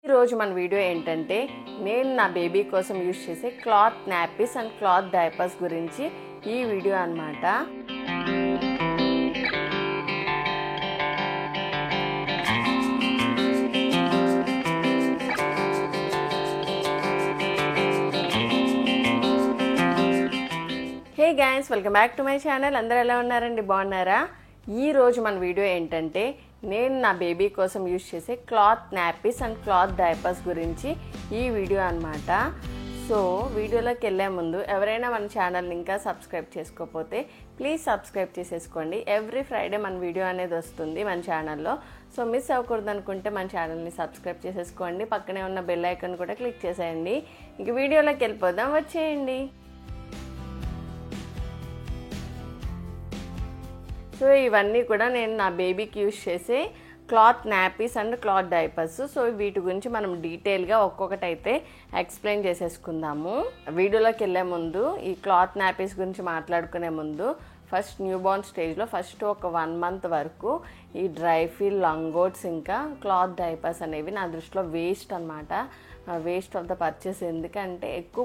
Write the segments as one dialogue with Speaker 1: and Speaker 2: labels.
Speaker 1: ఈరోజు మన వీడియో ఏంటంటే నేను నా బేబీ కోసం యూజ్ చేసే cloth nappies and cloth diapers గురించి ఈ వీడియో అన్నమాట. Hey guys, welcome back to my channel. అందరూ ఎలా ఉన్నారండి? బాగున్నారా? ఈరోజు మన వీడియో ఏంటంటే నేను నా బేబీ కోసం యూజ్ చేసే cloth nappies and cloth diapers గురించి ఈ వీడియో అన్నమాట. సో వీడియోలోకి వెళ్ళే ముందు ఎవరైనా మన ఛానల్ని ఇంకా సబ్స్క్రైబ్ చేసుకోకపోతే ప్లీజ్ సబ్స్క్రైబ్ చేసేసుకోండి. ఎవ్రీ ఫ్రైడే మన వీడియో అనేది వస్తుంది మన ఛానల్లో. సో మిస్ అవ్వకూడదు అనుకుంటే మన ఛానల్ని సబ్స్క్రైబ్ చేసేసుకోండి. పక్కనే ఉన్న బెల్ ఐకాన్ కూడా క్లిక్ చేసేయండి. ఇంక వీడియోలోకి వెళ్ళిపోదాం, వచ్చేయండి. సో ఇవన్నీ కూడా నేను నా బేబీకి యూజ్ చేసే cloth nappies and cloth diapers. So వీటి గురించి మనం డీటెయిల్గా ఒక్కొక్కటి అయితే ఎక్స్ప్లెయిన్ చేసేసుకుందాము. వీడియోలోకి వెళ్ళే ముందు ఈ క్లాత్ నాపీస్ గురించి మాట్లాడుకునే ముందు ఫస్ట్ న్యూబార్న్ స్టేజ్లో ఫస్ట్ ఒక 1 month వరకు ఈ డ్రై ఫీల్ లంగోట్స్ ఇంకా క్లాత్ డైపర్స్ అనేవి నా దృష్టిలో వేస్ట్ అనమాట. Waste of the purchase. ఎందుకంటే ఎక్కువ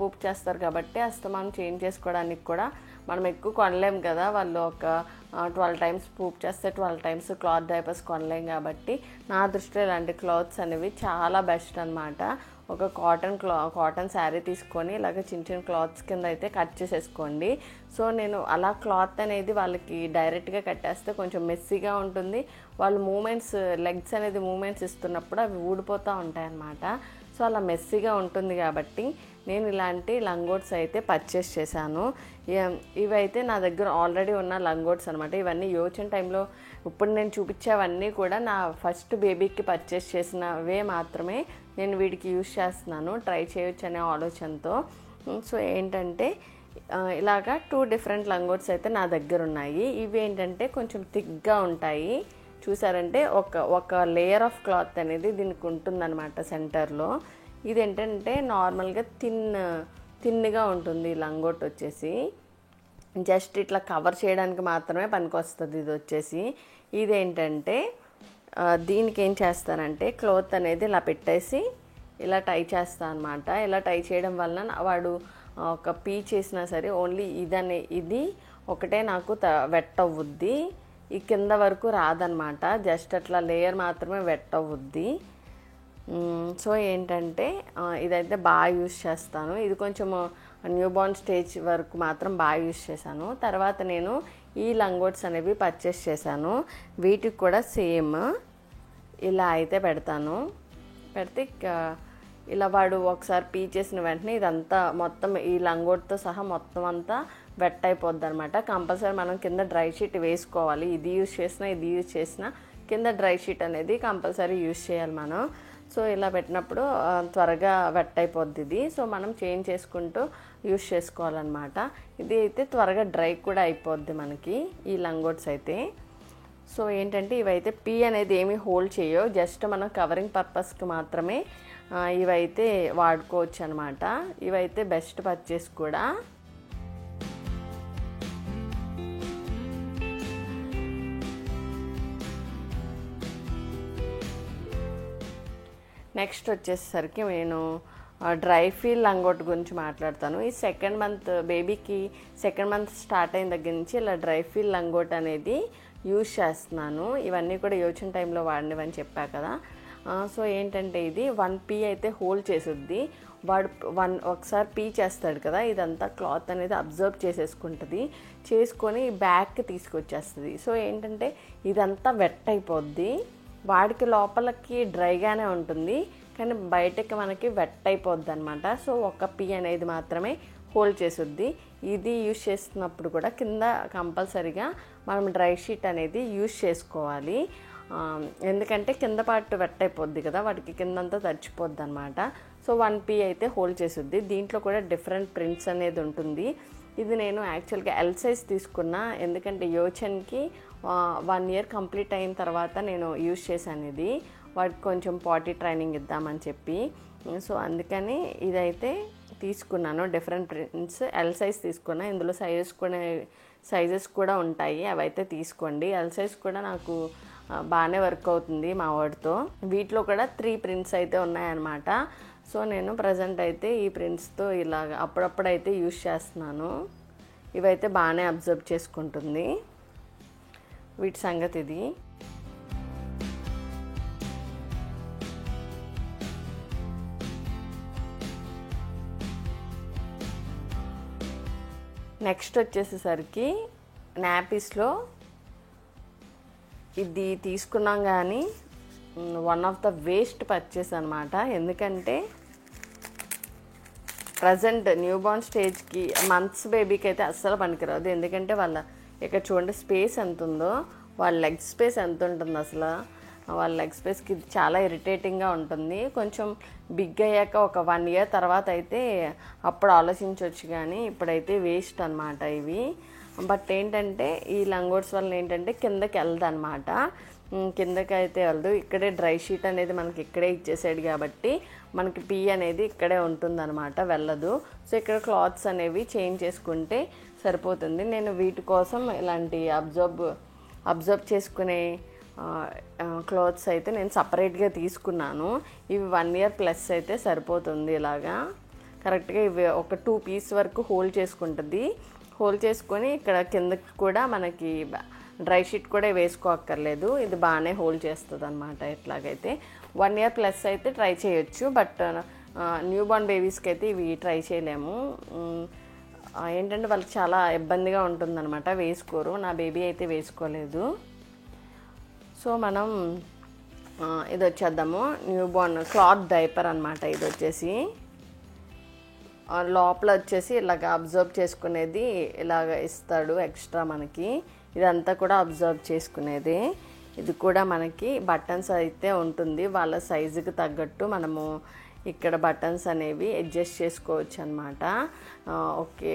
Speaker 1: పూప్ చేస్తారు కాబట్టి అస్తమానం చేంజ్ చేసుకోవడానికి కూడా మనం ఎక్కువ కొనలేం కదా. వాళ్ళు ఒక 12 times పూప్ చేస్తే 12 times క్లాత్ డైపర్స్ కొనలేం కాబట్టి నా దృష్టిలో ఇలాంటి క్లాత్స్ అనేవి చాలా బెస్ట్ అనమాట. ఒక కాటన్ శారీ తీసుకొని ఇలాగ చిన్న చిన్న క్లాత్స్ కింద అయితే కట్ చేసేసుకోండి. సో నేను అలా క్లాత్ అనేది వాళ్ళకి డైరెక్ట్గా కట్టేస్తే కొంచెం మెస్సీగా ఉంటుంది. వాళ్ళు లెగ్స్ అనేది మూమెంట్స్ ఇస్తున్నప్పుడు అవి ఊడిపోతూ ఉంటాయి అన్నమాట. సో అలా మెస్సీగా ఉంటుంది కాబట్టి నేను ఇలాంటి లంగోట్స్ అయితే పర్చేస్ చేశాను. ఇవైతే నా దగ్గర ఆల్రెడీ ఉన్న లంగోట్స్ అనమాట. ఇవన్నీ యోచన్ టైంలో ఇప్పుడు నేను చూపించేవన్నీ కూడా నా ఫస్ట్ బేబీకి పర్చేస్ చేసినవే మాత్రమే నేను వీడికి యూజ్ చేస్తున్నాను, ట్రై చేయొచ్చు అనే ఆలోచనతో. సో ఏంటంటే ఇలాగా 2 different లంగోట్స్ అయితే నా దగ్గర ఉన్నాయి. ఇవి ఏంటంటే కొంచెం థిక్గా ఉంటాయి. చూసారంటే ఒక లేయర్ ఆఫ్ క్లాత్ అనేది దీనికి ఉంటుందన్నమాట సెంటర్లో. ఇది ఏంటంటే నార్మల్గా థిన్గా ఉంటుంది. లంగోట్ వచ్చేసి జస్ట్ ఇట్లా కవర్ చేయడానికి మాత్రమే పనికొస్తుంది. ఇది వచ్చేసి ఇదేంటంటే దీనికి ఏం చేస్తానంటే క్లాత్ అనేది ఇలా పెట్టేసి ఇలా టై చేస్తాను అనమాట. ఇలా టై చేయడం వలన వాడు ఒక పీ చేసినా సరే ఓన్లీ ఇది ఒకటే నాకు వెట్ అవ్వుద్ది. ఈ కింద వరకు రాదనమాట. జస్ట్ అట్లా లేయర్ మాత్రమే వెట్ అవ్వుద్ది. సో ఏంటంటే ఇదైతే బాగా యూజ్ చేస్తాను. ఇది కొంచెం న్యూబార్న్ స్టేజ్ వరకు మాత్రం బాగా యూజ్ చేశాను. తర్వాత నేను ఈ లంగోట్స్ అనేవి పర్చేస్ చేశాను. వీటికి కూడా సేమ్ ఇలా అయితే పెడితే ఇలా వాడు ఒకసారి పీ చేసిన వెంటనే ఇదంతా మొత్తం ఈ లంగోట్తో సహా మొత్తం అంతా వెట్ అయిపోద్ది అనమాట. కంపల్సరీ మనం కింద డ్రై షీట్ వేసుకోవాలి. ఇది యూజ్ చేసినా కింద డ్రై షీట్ అనేది కంపల్సరీ యూజ్ చేయాలి మనం. సో ఇలా పెట్టినప్పుడు త్వరగా వెట్ అయిపోద్ది ఇది. సో మనం చేంజ్ చేసుకుంటూ యూజ్ చేసుకోవాలన్నమాట. ఇది అయితే త్వరగా డ్రై కూడా అయిపోద్ది మనకి ఈ లంగోట్స్ అయితే. సో ఏంటంటే ఇవైతే పీ అనేది ఏమీ హోల్డ్ చేయో, జస్ట్ మనం కవరింగ్ పర్పస్కి మాత్రమే ఇవైతే వాడుకోవచ్చు అనమాట. ఇవైతే బెస్ట్ పర్చేస్ కూడా. నెక్స్ట్ వచ్చేసరికి నేను డ్రై ఫీల్ లంగోట్ గురించి మాట్లాడతాను. ఈ బేబీకి సెకండ్ మంత్ స్టార్ట్ అయిన దగ్గర నుంచి ఇలా డ్రై ఫీల్ లంగోట్ అనేది యూజ్ చేస్తున్నాను. ఇవన్నీ కూడా యోచన్ టైంలో వాడినవని చెప్పా కదా. సో ఏంటంటే ఇది 1 పీ అయితే హోల్డ్ చేసుద్ది. వాడు ఒకసారి పీ చేస్తాడు కదా, ఇదంతా క్లాత్ అనేది అబ్జర్వ్ చేసుకొని బ్యాక్కి తీసుకొచ్చేస్తుంది. సో ఏంటంటే ఇదంతా వెట్ అయిపోద్ది. వాడికి లోపలికి డ్రైగానే ఉంటుంది కానీ బయటకి మనకి వెట్ అయిపోద్ది అనమాట. సో 1 పీ అనేది మాత్రమే హోల్డ్ చేసుద్ది. ఇది యూజ్ చేస్తున్నప్పుడు కూడా కింద కంపల్సరీగా మనం డ్రై షీట్ అనేది యూజ్ చేసుకోవాలి. ఎందుకంటే కింద పార్ట్ వెట్ అయిపోద్ది కదా, వాటికి కిందంతా తడిచిపోద్ది అనమాట. సో 1 పీ అయితే హోల్డ్ చేసుద్ది. దీంట్లో కూడా డిఫరెంట్ ప్రింట్స్ అనేది ఉంటుంది. ఇది నేను యాక్చువల్గా ఎల్ సైజ్ తీసుకున్నా, ఎందుకంటే యోచన్కి 1 year కంప్లీట్ అయిన తర్వాత నేను యూజ్ చేశాను ఇది. వాడికి కొంచెం పాటీ ట్రైనింగ్ ఇద్దామని చెప్పి. సో అందుకని ఇదైతే తీసుకున్నాను. డిఫరెంట్ ప్రింట్స్ ఎల్ సైజ్ తీసుకున్నా. ఇందులో సైజెస్ కూడా ఉంటాయి, అవైతే తీసుకోండి. ఎల్ సైజ్ కూడా నాకు బాగానే వర్క్ అవుతుంది మా వాడితో. వీటిలో కూడా 3 ప్రింట్స్ అయితే ఉన్నాయన్నమాట. సో నేను ప్రజెంట్ అయితే ఈ ప్రింట్స్తో ఇలాగ అప్పుడప్పుడైతే యూజ్ చేస్తున్నాను. ఇవైతే బాగానే అబ్జర్వ్ చేసుకుంటుంది. వీటి సంగతి ఇది. నెక్స్ట్ వచ్చేసేసరికి నాపీస్లో ఇది తీసుకున్నాం, కానీ one of the waste purchase అనమాట. ఎందుకంటే ప్రజెంట్ న్యూ బార్న్ స్టేజ్కి మంత్స్ బేబీకి అయితే అస్సలు పనికిరాదు. ఎందుకంటే వాళ్ళ ఇక్కడ చూడండి స్పేస్ ఎంత ఉందో, వాళ్ళ లెగ్ స్పేస్ ఎంత ఉంటుంది అసలు. వాళ్ళ లెగ్ స్పేస్కి ఇది చాలా ఇరిటేటింగ్గా ఉంటుంది. కొంచెం బిగ్ అయ్యాక ఒక 1 year తర్వాత అయితే అప్పుడు ఆలోచించవచ్చు, కానీ ఇప్పుడైతే వేస్ట్ అనమాట ఇవి. బట్ ఏంటంటే ఈ లంగోట్స్ వల్ల ఏంటంటే కిందకి వెళ్ళదు అనమాట. కిందకి అయితే వెళ్ళదు. ఇక్కడే డ్రై షీట్ అనేది మనకి ఇక్కడే ఇచ్చేసాడు కాబట్టి మనకి పీ అనేది ఇక్కడే ఉంటుందన్నమాట, వెళ్ళదు. సో ఇక్కడ క్లాత్స్ అనేవి చేంజ్ చేసుకుంటే సరిపోతుంది. నేను వీటి కోసం ఇలాంటి అబ్జర్వ్ చేసుకునే క్లాత్స్ అయితే నేను సపరేట్గా తీసుకున్నాను. ఇవి 1 year ప్లస్ అయితే సరిపోతుంది. ఇలాగా కరెక్ట్గా ఇవి ఒక 2 pieces వరకు హోల్డ్ చేసుకుంటుంది. హోల్డ్ చేసుకొని ఇక్కడ కిందకి కూడా మనకి డ్రై షీట్ కూడా వేసుకోక్కర్లేదు. ఇది బాగానే హోల్డ్ చేస్తుంది అనమాట. ఇట్లాగైతే 1 year ప్లస్ అయితే ట్రై చేయొచ్చు. బట్ న్యూ బార్న్ బేబీస్కి అయితే ఇవి ట్రై చేయలేము. ఏంటంటే వాళ్ళకి చాలా ఇబ్బందిగా ఉంటుందన్నమాట, వేసుకోరు. నా బేబీ అయితే వేసుకోలేదు. సో మనం ఇది వచ్చేద్దాము. న్యూ బార్న్ క్లాత్ డైపర్ అనమాట. ఇది వచ్చేసి లోపల వచ్చేసి ఇలాగ అబ్జర్వ్ చేసుకునేది ఇలాగ ఇస్తాడు ఎక్స్ట్రా మనకి. ఇదంతా కూడా అబ్జర్వ్ చేసుకునేది. ఇది కూడా మనకి బటన్స్ అయితే ఉంటుంది. వాళ్ళ సైజుకి తగ్గట్టు మనము ఇక్కడ బటన్స్ అనేవి అడ్జస్ట్ చేసుకోవచ్చు అనమాట. ఓకే,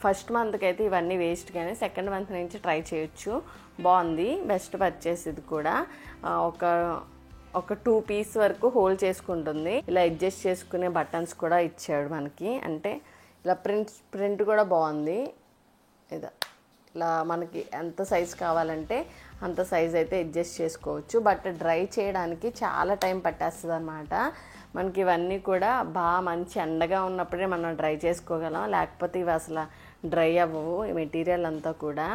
Speaker 1: ఫస్ట్ మంత్కి అయితే ఇవన్నీ వేస్ట్, కానీ సెకండ్ మంత్ నుంచి ట్రై చేయొచ్చు. బాగుంది, బెస్ట్ పర్చేస్ ఇది కూడా. ఒక 2 pieces వరకు హోల్డ్ చేసుకుంటుంది. ఇలా అడ్జస్ట్ చేసుకునే బటన్స్ కూడా ఇచ్చాడు మనకి. అంటే ఇలా ప్రింట్ కూడా బాగుంది. ఇలా మనకి ఎంత సైజ్ కావాలంటే అంత సైజ్ అయితే అడ్జస్ట్ చేసుకోవచ్చు. బట్ డ్రై చేయడానికి చాలా టైం పట్టేస్తుంది అనమాట. మనకి ఇవన్నీ కూడా బాగా మంచి ఎండగా ఉన్నప్పుడే మనం డ్రై చేసుకోగలం, లేకపోతే ఇవి అసలు డ్రై అవ్వవు. ఈ మెటీరియల్ అంతా కూడా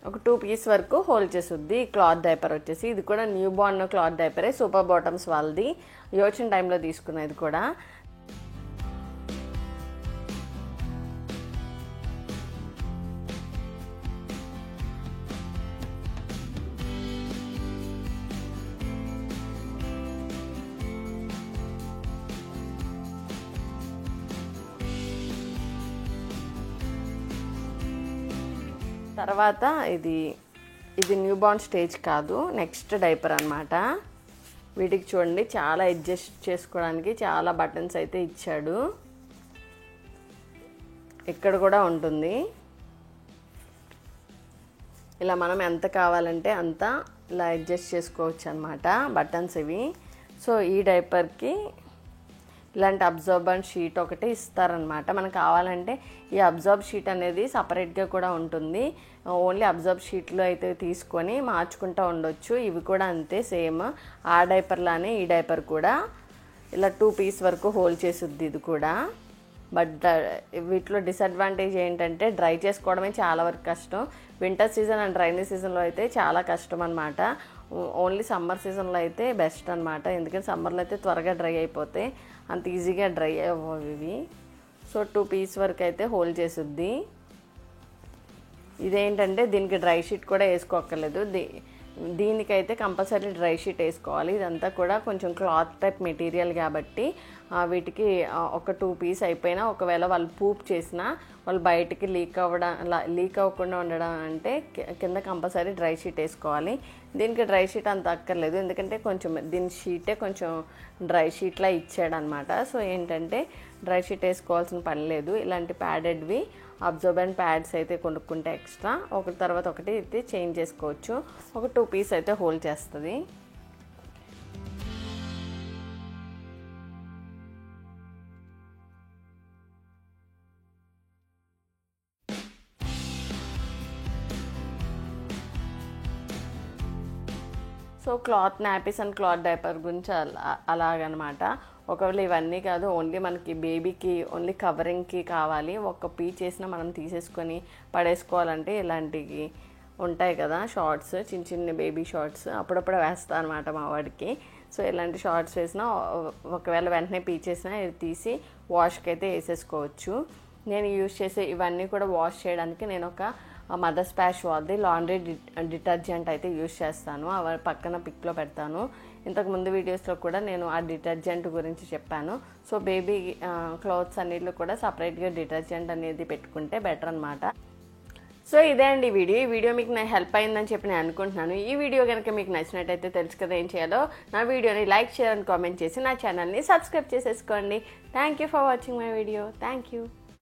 Speaker 1: ఒక 2 pieces వరకు హోల్డ్ చేస్తుంది. క్లాత్ డైపర్ వచ్చేసి ఇది కూడా న్యూ బార్న్ క్లాత్ డైపరే, సూపర్ బాటమ్స్ వాళ్ళది. యోచన టైంలో తీసుకున్నది కూడా. తర్వాత ఇది న్యూ బార్న్ స్టేజ్ కాదు, నెక్స్ట్ డైపర్ అనమాట. వీటికి చూడండి చాలా అడ్జస్ట్ చేసుకోవడానికి చాలా బటన్స్ అయితే ఇచ్చాడు. ఇక్కడ కూడా ఉంటుంది. ఇలా మనం ఎంత కావాలంటే అంత ఇలా అడ్జస్ట్ చేసుకోవచ్చు అనమాట బటన్స్ ఇవి. సో ఈ డైపర్కి ఇలాంటి అబ్జర్బెంట్ షీట్ ఒకటి ఇస్తారనమాట. మనకు కావాలంటే ఈ అబ్జర్బ్ షీట్ అనేది సపరేట్గా కూడా ఉంటుంది. ఓన్లీ అబ్జర్బ్ షీట్లో అయితే తీసుకొని మార్చుకుంటూ ఉండొచ్చు. ఇవి కూడా అంతే సేమ్. ఆ డైపర్ లానే ఈ డైపర్ కూడా ఇలా 2 pieces వరకు హోల్డ్ చేస్తుంది ఇది కూడా. బట్ వీటిలో డిసడ్వాంటేజ్ ఏంటంటే డ్రై చేసుకోవడమే చాలా వరకు కష్టం. వింటర్ సీజన్ అండ్ రైనీ సీజన్లో అయితే చాలా కష్టం అనమాట. ఓన్లీ సమ్మర్ సీజన్లో అయితే బెస్ట్ అనమాట. ఎందుకంటే సమ్మర్లో అయితే త్వరగా డ్రై అయిపోతాయి, అంత ఈజీగా డ్రై అవ్వవు ఇవి. సో 2 pieces వరకు అయితే హోల్డ్ చేస్తుంది. ఇదేంటంటే దీనికి డ్రై షీట్ కూడా వేసుకోక్కర్లేదు. దీనికైతే కంపల్సరీ డ్రై షీట్ వేసుకోవాలి. ఇదంతా కూడా కొంచెం క్లాత్ టైప్ మెటీరియల్ కాబట్టి వీటికి ఒక 2 pieces అయిపోయినా ఒకవేళ వాళ్ళు పూప్ చేసినా వాళ్ళు బయటికి లీక్ అవ్వకుండా ఉండడం అంటే కింద కంపల్సరీ డ్రై షీట్ వేసుకోవాలి. దీనికి డ్రై షీట్ అంత అక్కర్లేదు, ఎందుకంటే కొంచెం దీని షీటే కొంచెం డ్రై షీట్లా ఇచ్చాడనమాట. సో ఏంటంటే డ్రై షీట్ వేసుకోవాల్సిన పని లేదు. ఇలాంటి ప్యాడెడ్వి అబ్జర్బెంట్ ప్యాడ్స్ అయితే కొనుక్కుంటే ఎక్స్ట్రా ఒకటి తర్వాత ఒకటి అయితే చేంజ్ చేసుకోవచ్చు. ఒక 2 pieces అయితే హోల్డ్ చేస్తుంది. So cloth nappies and cloth diaper గురించి అలాగనమాట. ఒకవేళ ఇవన్నీ కాదు, ఓన్లీ మనకి బేబీకి ఓన్లీ కవరింగ్కి కావాలి, ఒక పీస్ చేసినా మనం తీసేసుకొని పడేసుకోవాలంటే ఇలాంటివి ఉంటాయి కదా షార్ట్స్, చిన్న చిన్న బేబీ షార్ట్స్ అప్పుడప్పుడు వేస్తాను అనమాట మా వాడికి. సో ఇలాంటి షార్ట్స్ వేసినా ఒకవేళ వెంటనే పీస్ చేసినా ఇది తీసి వాష్కి అయితే వేసేసుకోవచ్చు. నేను యూజ్ చేసే ఇవన్నీ కూడా వాష్ చేయడానికి నేను ఒక మదర్ స్పాష్ వాల్ది లాండ్రీ డిటర్జెంట్ అయితే యూజ్ చేస్తాను. అవి పక్కన పిక్లో పెడతాను. ఇంతకుముందు వీడియోస్లో కూడా నేను ఆ డిటర్జెంట్ గురించి చెప్పాను. సో బేబీ క్లాత్స్ అన్నిట్లో కూడా సపరేట్గా డిటర్జెంట్ అనేది పెట్టుకుంటే బెటర్ అనమాట. సో ఇదే అండి ఈ వీడియో మీకు నా హెల్ప్ అయిందని చెప్పి నేను అనుకుంటున్నాను. ఈ వీడియో కనుక మీకు నచ్చినట్టయితే తెలుసు కదా ఏం చేయాలో. నా వీడియోని లైక్, షేర్ అండ్ కామెంట్ చేసి నా ఛానల్ని సబ్స్క్రైబ్ చేసేసుకోండి. Thank you for watching my video. Thank you.